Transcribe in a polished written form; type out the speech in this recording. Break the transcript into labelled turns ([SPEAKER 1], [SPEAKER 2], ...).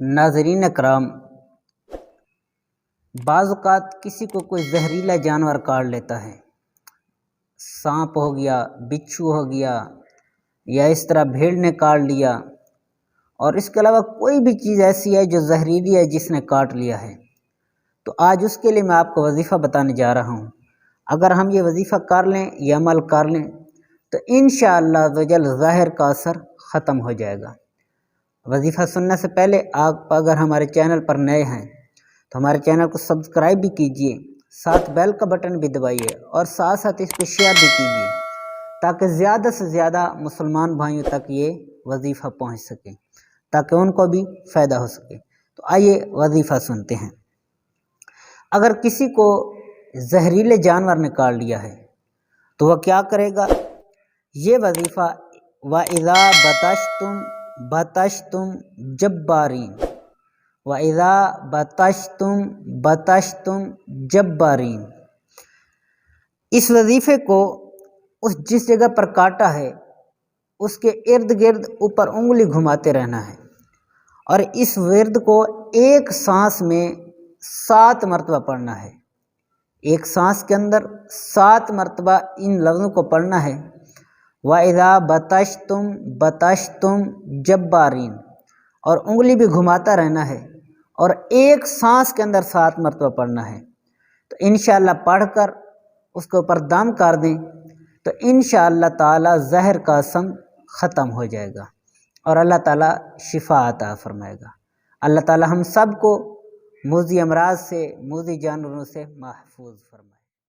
[SPEAKER 1] ناظرین اکرام، بعض اوقات کسی کو کوئی زہریلا جانور کاٹ لیتا ہے، سانپ ہو گیا، بچھو ہو گیا، یا اس طرح بھیڑ نے کاٹ لیا، اور اس کے علاوہ کوئی بھی چیز ایسی ہے جو زہریلی ہے جس نے کاٹ لیا ہے، تو آج اس کے لیے میں آپ کو وظیفہ بتانے جا رہا ہوں۔ اگر ہم یہ وظیفہ کر لیں، یہ عمل کر لیں، تو انشاءاللہ زہر کا اثر ختم ہو جائے گا۔ وظیفہ سننے سے پہلے آپ اگر ہمارے چینل پر نئے ہیں تو ہمارے چینل کو سبسکرائب بھی کیجئے، ساتھ بیل کا بٹن بھی دبائیے، اور ساتھ ساتھ اس کو شیئر بھی کیجئے تاکہ زیادہ سے زیادہ مسلمان بھائیوں تک یہ وظیفہ پہنچ سکے، تاکہ ان کو بھی فائدہ ہو سکے۔ تو آئیے وظیفہ سنتے ہیں۔ اگر کسی کو زہریلے جانور نے کاٹ لیا ہے تو وہ کیا کرے گا؟ یہ وظیفہ وَإِذَا بَطَشْتُمْ جَبَّارِينَ، وَإِذَا بَطَشْتُمْ جَبَّارِينَ، اس وظیفے کو جس جگہ پر کاٹا ہے اس کے ارد گرد اوپر انگلی گھماتے رہنا ہے، اور اس ورد کو ایک سانس میں 7 مرتبہ پڑھنا ہے۔ ایک سانس کے اندر 7 مرتبہ ان لفظوں کو پڑھنا ہے، وَإِذَا بَطَشْتُمْ جَبَّارِينَ، اور انگلی بھی گھماتا رہنا ہے، اور ایک سانس کے اندر 7 مرتبہ پڑھنا ہے۔ تو انشاءاللہ پڑھ کر اس کے اوپر دم کر دیں تو انشاءاللہ تعالی زہر کا اثر ختم ہو جائے گا، اور اللہ تعالی شفا عطا فرمائے گا۔ اللہ تعالی ہم سب کو موذی امراض سے، موذی جانوروں سے محفوظ فرمائے۔